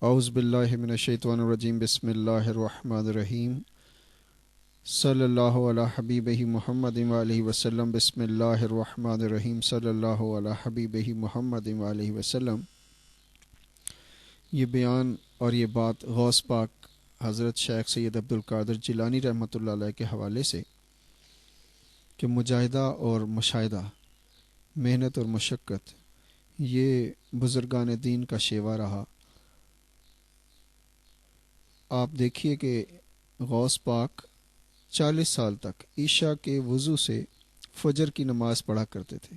اعوذ باللہ من الشیطان الرجیم بسم اللہ الرحمن الرحیم صلی اللہ علی حبیبہ محمد وآلہ وسلم بسم اللہ الرحمن الرحیم صلی اللہ علی حبیبہ محمد وآلہ وسلم۔ یہ بیان اور یہ بات غوث پاک حضرت شیخ سید عبدالقادر جیلانی رحمۃ اللہ علیہ کے حوالے سے کہ مجاہدہ اور مشاہدہ، محنت اور مشقت یہ بزرگان دین کا شیوا رہا۔ آپ دیکھیے کہ غوث پاک 40 سال تک عشاء کے وضو سے فجر کی نماز پڑھا کرتے تھے،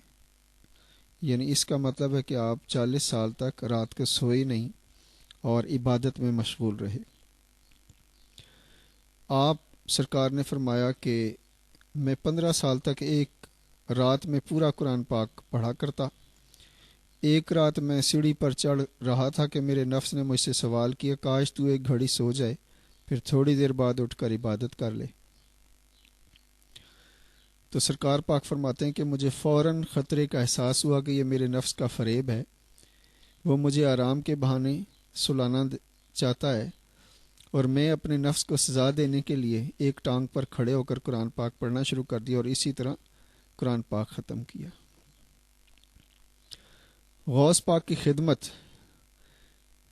یعنی اس کا مطلب ہے کہ آپ 40 سال تک رات کو سوئے نہیں اور عبادت میں مشغول رہے۔ آپ سرکار نے فرمایا کہ میں 15 سال تک ایک رات میں پورا قرآن پاک پڑھا کرتا۔ ایک رات میں سیڑھی پر چڑھ رہا تھا کہ میرے نفس نے مجھ سے سوال کیا، کاش تو ایک گھڑی سو جائے، پھر تھوڑی دیر بعد اٹھ کر عبادت کر لے۔ تو سرکار پاک فرماتے ہیں کہ مجھے فوراً خطرے کا احساس ہوا کہ یہ میرے نفس کا فریب ہے، وہ مجھے آرام کے بہانے سلانا چاہتا ہے، اور میں اپنے نفس کو سزا دینے کے لیے ایک ٹانگ پر کھڑے ہو کر قرآن پاک پڑھنا شروع کر دیا اور اسی طرح قرآن پاک ختم کیا۔ غوث پاک کی خدمت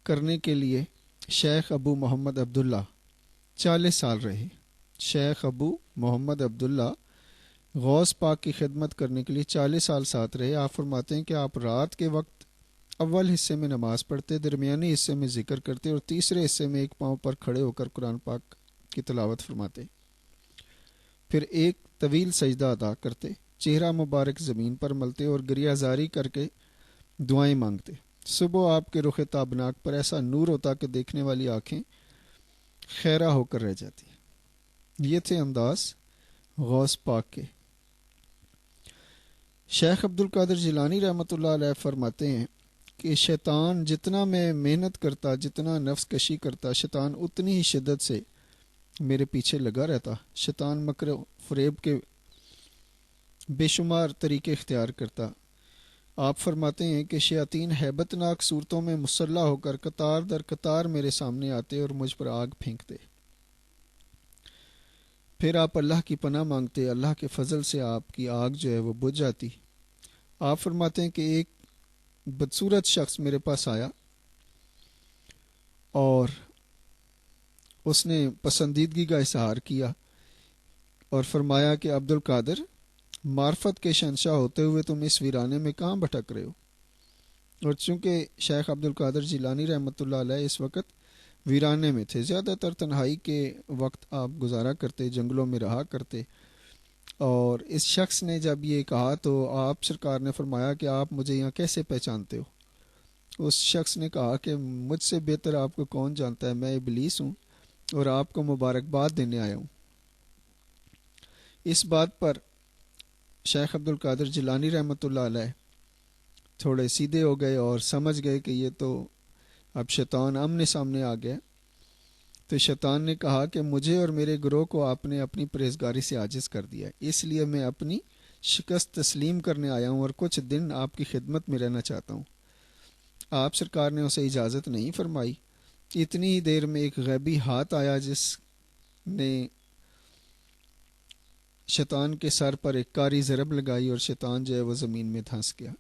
کرنے کے لیے شیخ ابو محمد عبداللہ 40 سال رہے۔ شیخ ابو محمد عبداللہ غوث پاک کی خدمت کرنے کے لیے 40 سال ساتھ رہے۔ آپ فرماتے ہیں کہ آپ رات کے وقت اول حصے میں نماز پڑھتے، درمیانی حصے میں ذکر کرتے اور تیسرے حصے میں ایک پاؤں پر کھڑے ہو کر قرآن پاک کی تلاوت فرماتے، پھر ایک طویل سجدہ ادا کرتے، چہرہ مبارک زمین پر ملتے اور گریہ زاری کر کے دعائیں مانگتے۔ صبح آپ کے رخ تابناک پر ایسا نور ہوتا کہ دیکھنے والی آنکھیں خیرہ ہو کر رہ جاتی۔ یہ تھے انداز غوث پاک کے۔ شیخ عبدالقادر جیلانی رحمۃ اللہ علیہ فرماتے ہیں کہ شیطان جتنا میں محنت کرتا، جتنا نفس کشی کرتا، شیطان اتنی ہی شدت سے میرے پیچھے لگا رہتا۔ شیطان مکر و فریب کے بے شمار طریقے اختیار کرتا۔ آپ فرماتے ہیں کہ شیاطین ہیبت ناک صورتوں میں مسلح ہو کر قطار در قطار میرے سامنے آتے اور مجھ پر آگ پھینکتے۔ پھر آپ اللہ کی پناہ مانگتے، اللہ کے فضل سے آپ کی آگ جو ہے وہ بجھ جاتی۔ آپ فرماتے ہیں کہ ایک بدصورت شخص میرے پاس آیا اور اس نے پسندیدگی کا اظہار کیا اور فرمایا کہ عبدالقادر، معرفت کے شہنشاہ ہوتے ہوئے تم اس ویرانے میں کہاں بھٹک رہے ہو؟ اور چونکہ شیخ عبدالقادر جیلانی رحمۃ اللہ علیہ اس وقت ویرانے میں تھے، زیادہ تر تنہائی کے وقت آپ گزارا کرتے، جنگلوں میں رہا کرتے، اور اس شخص نے جب یہ کہا تو آپ سرکار نے فرمایا کہ آپ مجھے یہاں کیسے پہچانتے ہو؟ اس شخص نے کہا کہ مجھ سے بہتر آپ کو کون جانتا ہے، میں ابلیس ہوں اور آپ کو مبارکباد دینے آیا ہوں۔ اس بات پر شیخ عبدالقادر جیلانی رحمۃ اللہ علیہ تھوڑے سیدھے ہو گئے اور سمجھ گئے کہ یہ تو اب شیطان آمنے سامنے آ گیا۔ تو شیطان نے کہا کہ مجھے اور میرے گروہ کو آپ نے اپنی پرہیزگاری سے عاجز کر دیا ہے، اس لیے میں اپنی شکست تسلیم کرنے آیا ہوں اور کچھ دن آپ کی خدمت میں رہنا چاہتا ہوں۔ آپ سرکار نے اسے اجازت نہیں فرمائی۔ اتنی ہی دیر میں ایک غیبی ہاتھ آیا جس نے شیطان کے سر پر ایک کاری ضرب لگائی اور شیطان جو ہے وہ زمین میں دھنس گیا۔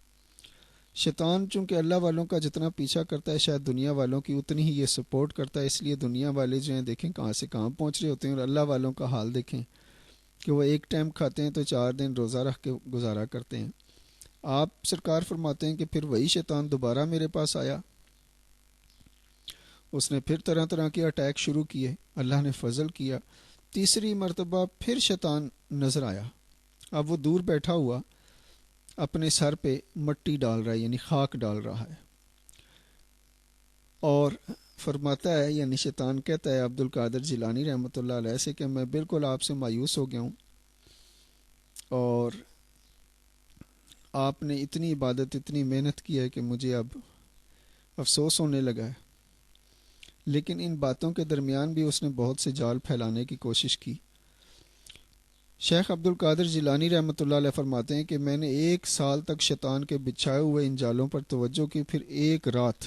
شیطان چونکہ اللہ والوں کا جتنا پیچھا کرتا ہے، شاید دنیا والوں کی اتنی ہی یہ سپورٹ کرتا ہے، اس لیے دنیا والے جو ہیں دیکھیں کہاں سے کہاں پہنچ رہے ہوتے ہیں، اور اللہ والوں کا حال دیکھیں کہ وہ ایک ٹائم کھاتے ہیں تو 4 دن روزہ رکھ کے گزارا کرتے ہیں۔ آپ سرکار فرماتے ہیں کہ پھر وہی شیطان دوبارہ میرے پاس آیا، اس نے پھر طرح طرح کے اٹیک شروع کیے۔ اللہ نے فضل کیا، تیسری مرتبہ پھر شیطان نظر آیا۔ اب وہ دور بیٹھا ہوا اپنے سر پہ مٹی ڈال رہا ہے، یعنی خاک ڈال رہا ہے، اور فرماتا ہے، یعنی شیطان کہتا ہے عبدالقادر جیلانی رحمۃ اللہ علیہ سے کہ میں بالکل آپ سے مایوس ہو گیا ہوں، اور آپ نے اتنی عبادت، اتنی محنت کی ہے کہ مجھے اب افسوس ہونے لگا ہے۔ لیکن ان باتوں کے درمیان بھی اس نے بہت سے جال پھیلانے کی کوشش کی۔ شیخ عبدالقادر جیلانی رحمۃ اللہ علیہ فرماتے ہیں کہ میں نے 1 سال تک شیطان کے بچھائے ہوئے ان جالوں پر توجہ کی، پھر ایک رات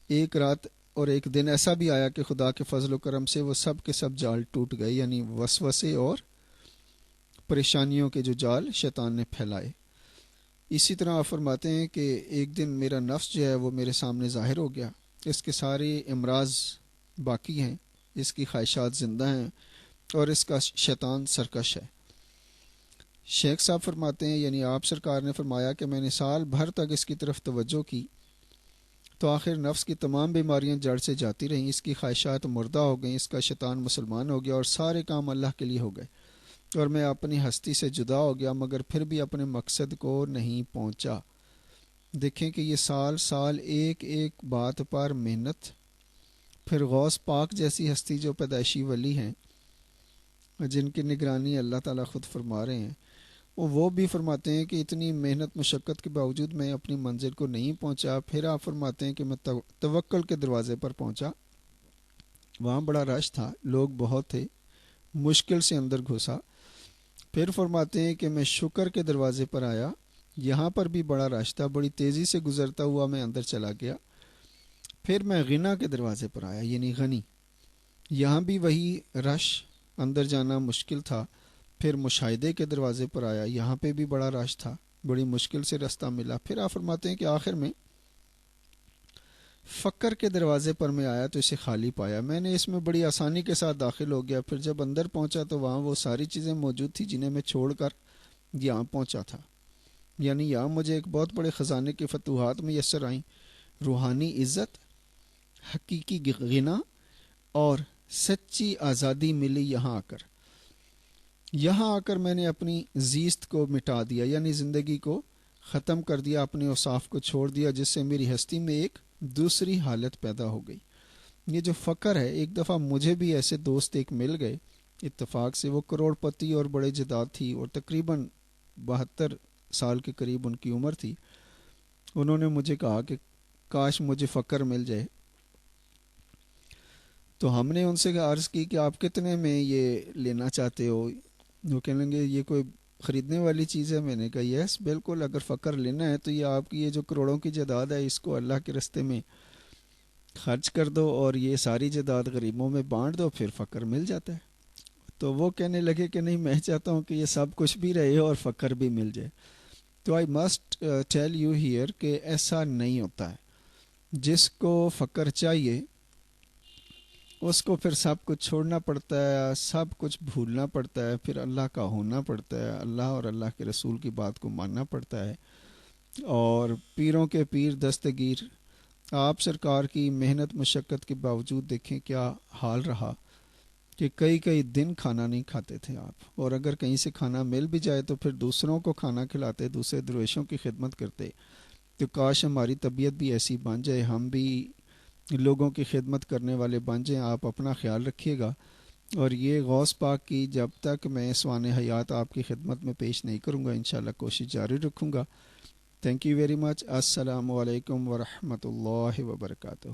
ایک رات اور ایک دن ایسا بھی آیا کہ خدا کے فضل و کرم سے وہ سب کے سب جال ٹوٹ گئے، یعنی وسوسے اور پریشانیوں کے جو جال شیطان نے پھیلائے۔ اسی طرح آپ فرماتے ہیں کہ ایک دن میرا نفس جو ہے وہ میرے سامنے ظاہر ہو گیا، اس کے سارے امراض باقی ہیں، اس کی خواہشات زندہ ہیں اور اس کا شیطان سرکش ہے۔ شیخ صاحب فرماتے ہیں یعنی آپ سرکار نے فرمایا کہ میں نے سال بھر تک اس کی طرف توجہ کی تو آخر نفس کی تمام بیماریاں جڑ سے جاتی رہیں، اس کی خواہشات مردہ ہو گئیں، اس کا شیطان مسلمان ہو گیا اور سارے کام اللہ کے لیے ہو گئے، اور میں اپنی ہستی سے جدا ہو گیا مگر پھر بھی اپنے مقصد کو نہیں پہنچا۔ دیکھیں کہ یہ سال سال ایک ایک بات پر محنت، پھر غوث پاک جیسی ہستی جو پیدائشی ولی ہیں جن کی نگرانی اللہ تعالیٰ خود فرما رہے ہیں، وہ بھی فرماتے ہیں کہ اتنی محنت مشقت کے باوجود میں اپنی منزل کو نہیں پہنچا۔ پھر آپ فرماتے ہیں کہ میں توکل کے دروازے پر پہنچا، وہاں بڑا رش تھا، لوگ بہت تھے، مشکل سے اندر گھسا۔ پھر فرماتے ہیں کہ میں شکر کے دروازے پر آیا، یہاں پر بھی بڑا رش تھا، بڑی تیزی سے گزرتا ہوا میں اندر چلا گیا۔ پھر میں غنا کے دروازے پر آیا یعنی غنی، یہاں بھی وہی رش، اندر جانا مشکل تھا۔ پھر مشاہدے کے دروازے پر آیا، یہاں پہ بھی بڑا رش تھا، بڑی مشکل سے رستہ ملا۔ پھر آپ فرماتے ہیں کہ آخر میں فقر کے دروازے پر میں آیا تو اسے خالی پایا، میں نے اس میں بڑی آسانی کے ساتھ داخل ہو گیا۔ پھر جب اندر پہنچا تو وہاں وہ ساری چیزیں موجود تھیں جنہیں میں چھوڑ کر یہاں پہنچا تھا، یعنی یہاں مجھے ایک بہت بڑے خزانے کی فتوحات میسر آئیں، روحانی عزت، حقیقی غنا اور سچی آزادی ملی یہاں آ کر میں نے اپنی زیست کو مٹا دیا، یعنی زندگی کو ختم کر دیا، اپنے اوصاف کو چھوڑ دیا، جس سے میری ہستی میں ایک دوسری حالت پیدا ہو گئی۔ یہ جو فقر ہے، ایک دفعہ مجھے بھی ایسے دوست ایک مل گئے اتفاق سے، وہ کروڑ پتی اور بڑے جداد تھی اور تقریباً 72 سال کے قریب ان کی عمر تھی۔ انہوں نے مجھے کہا کہ کاش مجھے فقر مل جائے، تو ہم نے ان سے عرض کی کہ آپ کتنے میں یہ لینا چاہتے ہو؟ وہ کہنے لگے یہ کوئی خریدنے والی چیز ہے؟ میں نے کہا یس بالکل، اگر فقر لینا ہے تو یہ آپ کی یہ جو کروڑوں کی جائیداد ہے اس کو اللہ کے راستے میں خرچ کر دو اور یہ ساری جائیداد غریبوں میں بانٹ دو، پھر فقر مل جاتا ہے۔ تو وہ کہنے لگے کہ نہیں، میں چاہتا ہوں کہ یہ سب کچھ بھی رہے اور فقر بھی مل جائے۔ تو I must tell you here کہ ایسا نہیں ہوتا ہے، جس کو فقر چاہیے اس کو پھر سب کچھ چھوڑنا پڑتا ہے، سب کچھ بھولنا پڑتا ہے، پھر اللہ کا ہونا پڑتا ہے، اللہ اور اللہ کے رسول کی بات کو ماننا پڑتا ہے۔ اور پیروں کے پیر دستگیر آپ سرکار کی محنت مشقت کے باوجود دیکھیں کیا حال رہا کہ کئی دن کھانا نہیں کھاتے تھے آپ، اور اگر کہیں سے کھانا مل بھی جائے تو پھر دوسروں کو کھانا کھلاتے، دوسرے درویشوں کی خدمت کرتے۔ تو کاش ہماری طبیعت بھی ایسی بن جائے، ہم بھی لوگوں کی خدمت کرنے والے بن جائیں۔ آپ اپنا خیال رکھیے گا، اور یہ غوث پاک کی جب تک میں سوانح حیات آپ کی خدمت میں پیش نہیں کروں گا انشاءاللہ کوشش جاری رکھوں گا۔ Thank you very much. السلام علیکم ورحمۃ اللہ وبرکاتہ۔